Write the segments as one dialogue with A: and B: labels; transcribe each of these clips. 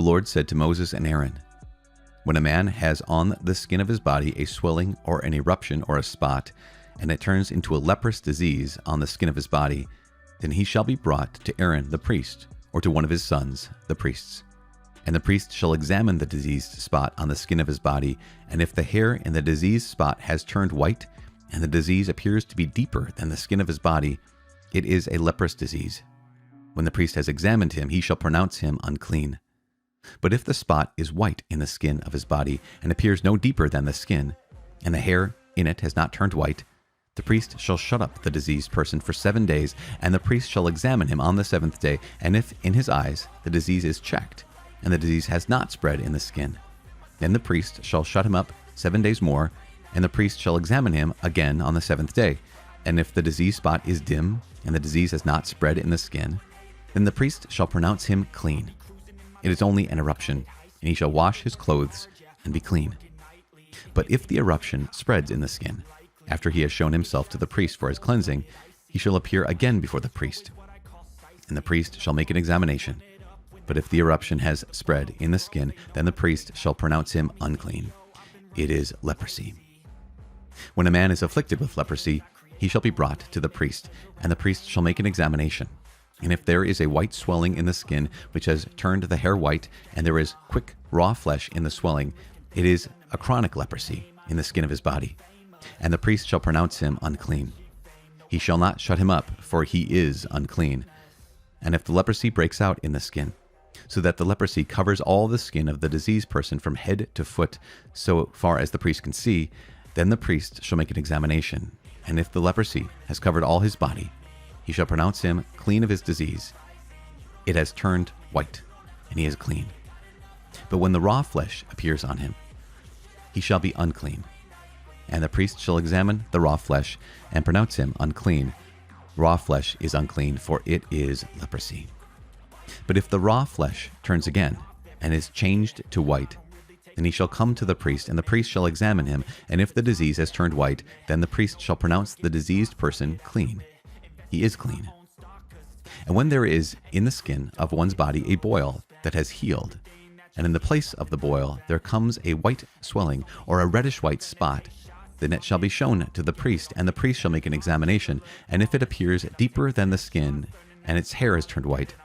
A: The Lord said to Moses and Aaron, "When a man has on the skin of his body a swelling or an eruption or a spot, and it turns into a leprous disease on the skin of his body, then he shall be brought to Aaron the priest, or to one of his sons, the priests. And the priest shall examine the diseased spot on the skin of his body, and if the hair in the diseased spot has turned white, and the disease appears to be deeper than the skin of his body, it is a leprous disease. When the priest has examined him, he shall pronounce him unclean. But if the spot is white in the skin of his body, and appears no deeper than the skin, and the hair in it has not turned white, the priest shall shut up the diseased person for 7 days, and the priest shall examine him on the 7th day, and if in his eyes the disease is checked, and the disease has not spread in the skin, then the priest shall shut him up 7 days more, and the priest shall examine him again on the 7th day. And if the disease spot is dim, and the disease has not spread in the skin, then the priest shall pronounce him clean. It is only an eruption, and he shall wash his clothes and be clean. But if the eruption spreads in the skin, after he has shown himself to the priest for his cleansing, he shall appear again before the priest, and the priest shall make an examination. But if the eruption has spread in the skin, then the priest shall pronounce him unclean. It is leprosy. When a man is afflicted with leprosy, he shall be brought to the priest, and the priest shall make an examination. And if there is a white swelling in the skin, which has turned the hair white, and there is quick raw flesh in the swelling, it is a chronic leprosy in the skin of his body. And the priest shall pronounce him unclean. He shall not shut him up, for he is unclean. And if the leprosy breaks out in the skin, so that the leprosy covers all the skin of the diseased person from head to foot, so far as the priest can see, then the priest shall make an examination. And if the leprosy has covered all his body, he shall pronounce him clean of his disease. It has turned white, and he is clean. But when the raw flesh appears on him, he shall be unclean. And the priest shall examine the raw flesh and pronounce him unclean. Raw flesh is unclean, for it is leprosy. But if the raw flesh turns again and is changed to white, then he shall come to the priest, and the priest shall examine him. And if the disease has turned white, then the priest shall pronounce the diseased person clean. He is clean. And when there is in the skin of one's body a boil that has healed, and in the place of the boil there comes a white swelling or a reddish-white spot, then it shall be shown to the priest, and the priest shall make an examination. And if it appears deeper than the skin, and its hair is turned white,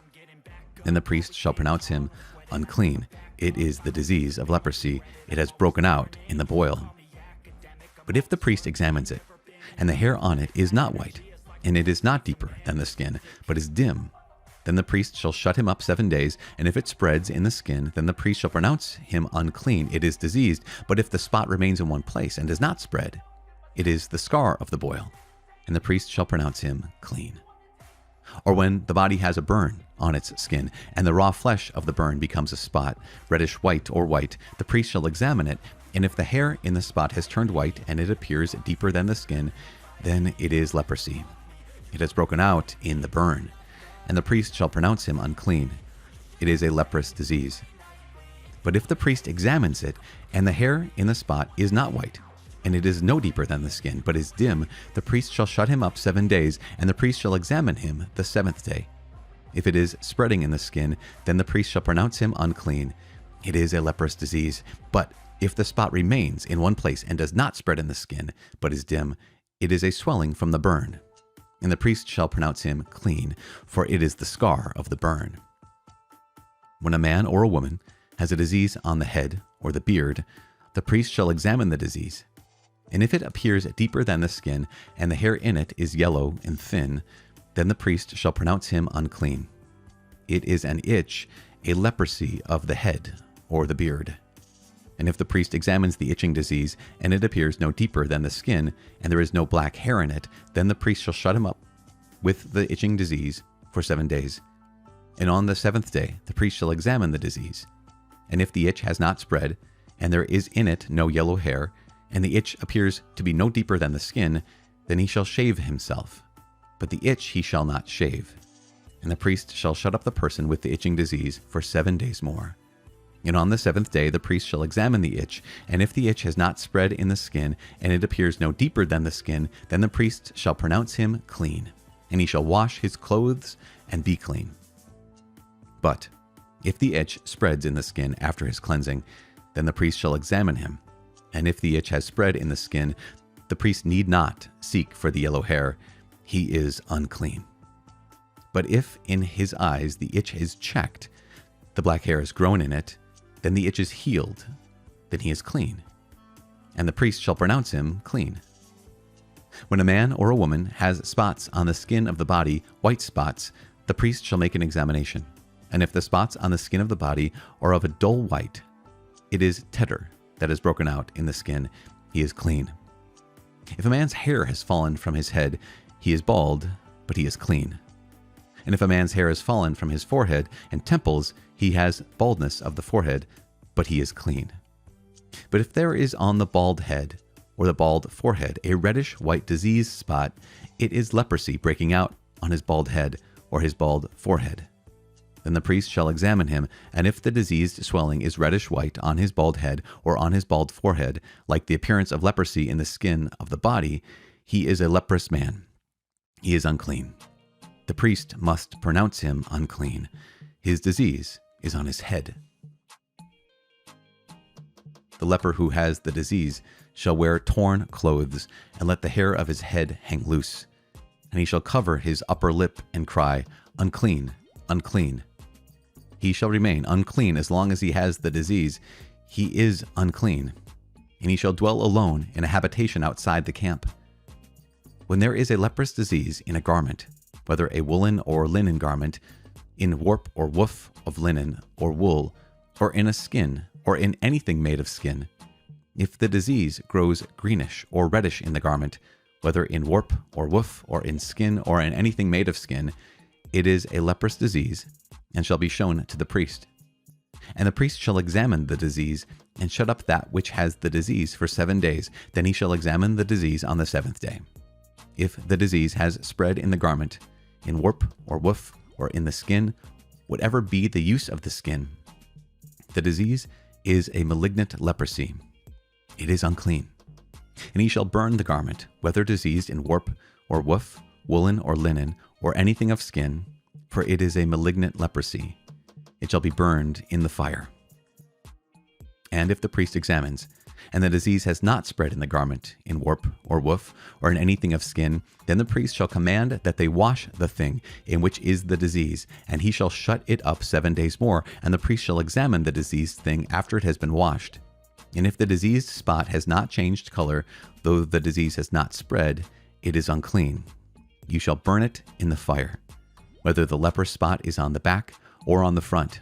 A: then the priest shall pronounce him unclean. It is the disease of leprosy. It has broken out in the boil. But if the priest examines it, and the hair on it is not white, and it is not deeper than the skin, but is dim, then the priest shall shut him up 7 days, and if it spreads in the skin, then the priest shall pronounce him unclean. It is diseased. But if the spot remains in one place and does not spread, it is the scar of the boil, and the priest shall pronounce him clean. Or when the body has a burn on its skin, and the raw flesh of the burn becomes a spot, reddish white or white, the priest shall examine it, and if the hair in the spot has turned white, and it appears deeper than the skin, then it is leprosy. It has broken out in the burn, and the priest shall pronounce him unclean. It is a leprous disease. But if the priest examines it, and the hair in the spot is not white, and it is no deeper than the skin, but is dim, the priest shall shut him up 7 days, and the priest shall examine him the 7th day. If it is spreading in the skin, then the priest shall pronounce him unclean. It is a leprous disease. But if the spot remains in one place and does not spread in the skin, but is dim, it is a swelling from the burn. And the priest shall pronounce him clean, for it is the scar of the burn. When a man or a woman has a disease on the head or the beard, the priest shall examine the disease. And if it appears deeper than the skin, and the hair in it is yellow and thin, then the priest shall pronounce him unclean. It is an itch, a leprosy of the head or the beard. And if the priest examines the itching disease, and it appears no deeper than the skin, and there is no black hair in it, then the priest shall shut him up with the itching disease for 7 days. And on the 7th day the priest shall examine the disease. And if the itch has not spread, and there is in it no yellow hair, and the itch appears to be no deeper than the skin, then he shall shave himself. But the itch he shall not shave. And the priest shall shut up the person with the itching disease for 7 days more. And on the 7th day the priest shall examine the itch, and if the itch has not spread in the skin, and it appears no deeper than the skin, then the priest shall pronounce him clean, and he shall wash his clothes and be clean. But If the itch spreads in the skin after his cleansing, then the priest shall examine him. And if the itch has spread in the skin, the priest need not seek for the yellow hair. He is unclean. But if in his eyes the itch is checked, the black hair is grown in it, then the itch is healed, then he is clean. And the priest shall pronounce him clean. When a man or a woman has spots on the skin of the body, white spots, the priest shall make an examination. And if the spots on the skin of the body are of a dull white, it is tetter that is broken out in the skin, he is clean. If a man's hair has fallen from his head, he is bald, but he is clean. And if a man's hair has fallen from his forehead and temples, he has baldness of the forehead, but he is clean. But if there is on the bald head or the bald forehead a reddish white disease spot, it is leprosy breaking out on his bald head or his bald forehead. Then the priest shall examine him, and if the diseased swelling is reddish white on his bald head or on his bald forehead, like the appearance of leprosy in the skin of the body, he is a leprous man. He is unclean. The priest must pronounce him unclean. His disease is on his head. The leper who has the disease shall wear torn clothes, and let the hair of his head hang loose. And he shall cover his upper lip and cry, "Unclean, unclean." He shall remain unclean as long as he has the disease. He is unclean. And he shall dwell alone in a habitation outside the camp. When there is a leprous disease in a garment, whether a woolen or linen garment, in warp or woof of linen or wool, or in a skin, or in anything made of skin, if the disease grows greenish or reddish in the garment, whether in warp or woof, or in skin, or in anything made of skin, it is a leprous disease, and shall be shown to the priest. And the priest shall examine the disease, and shut up that which has the disease for 7 days. Then he shall examine the disease on the 7th day. If the disease has spread in the garment, in warp or woof, or in the skin, whatever be the use of the skin, the disease is a malignant leprosy. It is unclean. And he shall burn the garment, whether diseased in warp or woof, woolen or linen, or anything of skin, for it is a malignant leprosy. It shall be burned in the fire. And if the priest examines, and the disease has not spread in the garment, in warp or woof, or in anything of skin, then the priest shall command that they wash the thing in which is the disease, and he shall shut it up 7 days more, and the priest shall examine the diseased thing after it has been washed. And if the diseased spot has not changed color, though the disease has not spread, it is unclean. You shall burn it in the fire, whether the leper spot is on the back or on the front.